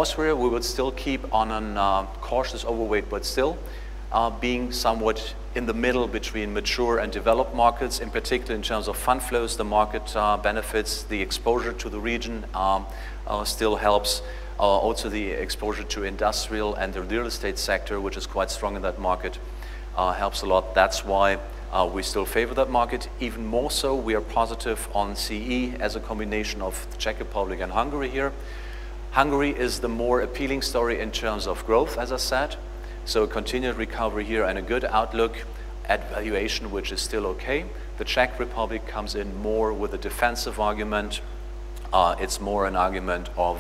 Austria, we would still keep on a cautious overweight, but still being somewhat in the middle between mature and developed markets, in particular in terms of fund flows. The market benefits, the exposure to the region still helps. Also the exposure to industrial and the real estate sector, which is quite strong in that market, helps a lot. That's why we still favor that market. Even more so, we are positive on CE as a combination of the Czech Republic and Hungary here. Hungary is the more appealing story in terms of growth, as I said. So a continued recovery here and a good outlook at valuation, which is still okay. The Czech Republic comes in more with a defensive argument. It's more an argument of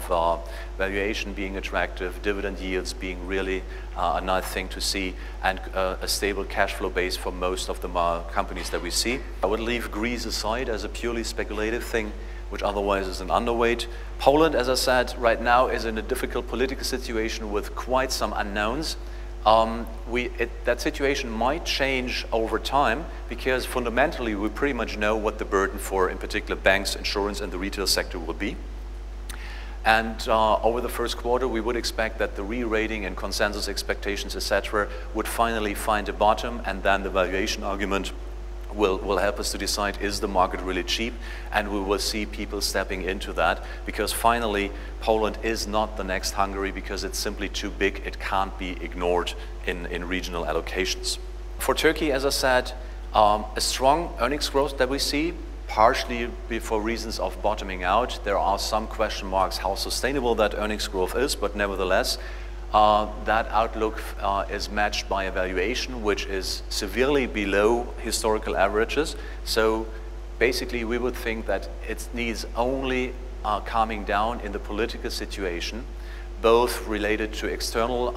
valuation being attractive, dividend yields being really a nice thing to see, and a stable cash flow base for most of the companies that we see. I would leave Greece aside as a purely speculative thing, which otherwise is an underweight. Poland, as I said, right now is in a difficult political situation with quite some unknowns. That situation might change over time because fundamentally we pretty much know what the burden for, in particular, banks, insurance, and the retail sector will be. And over the first quarter, we would expect that the re-rating and consensus expectations, etc., would finally find a bottom, and then the valuation argument will help us to decide, is the market really cheap? And we will see people stepping into that, because finally Poland is not the next Hungary, because it's simply too big. It can't be ignored in regional allocations. For Turkey, as I said, a strong earnings growth that we see, partially for reasons of bottoming out. There are some question marks how sustainable that earnings growth is, but nevertheless, that outlook is matched by a valuation which is severely below historical averages. So basically we would think that it needs only calming down in the political situation, both related to external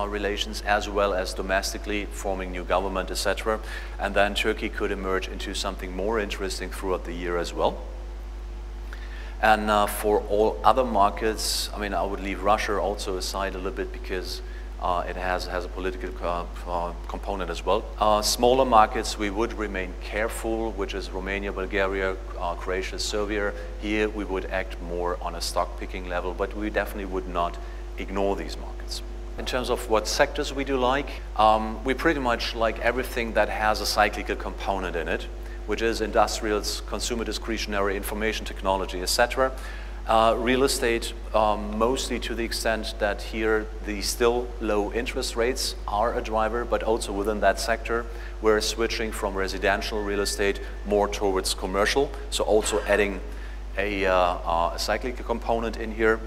relations as well as domestically forming new government, etc. And then Turkey could emerge into something more interesting throughout the year as well. And for all other markets, I mean, I would leave Russia also aside a little bit, because it has a political component as well. Smaller markets, we would remain careful, which is Romania, Bulgaria, Croatia, Serbia. Here we would act more on a stock picking level, but we definitely would not ignore these markets. In terms of what sectors we do like, we pretty much like everything that has a cyclical component in it, which is industrials, consumer discretionary, information technology, etc. Real estate, mostly to the extent that here the still low interest rates are a driver, but also within that sector we're switching from residential real estate more towards commercial, so also adding a cyclical component in here.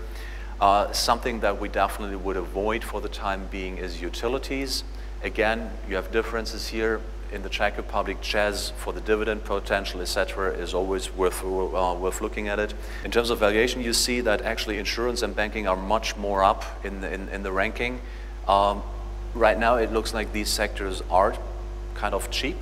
Something that we definitely would avoid for the time being is utilities. Again, you have differences here. In the Czech Republic, ČEZ for the dividend potential, etc., is always worth looking at it. In terms of valuation, you see that actually insurance and banking are much more up in the ranking. Right now, it looks like these sectors are kind of cheap.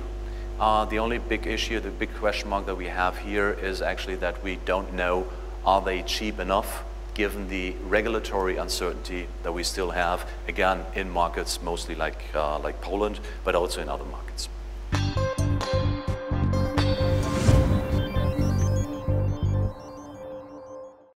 The only big issue, the big question mark that we have here is actually that we don't know, are they cheap enough given the regulatory uncertainty that we still have, again, in markets mostly like Poland, but also in other markets.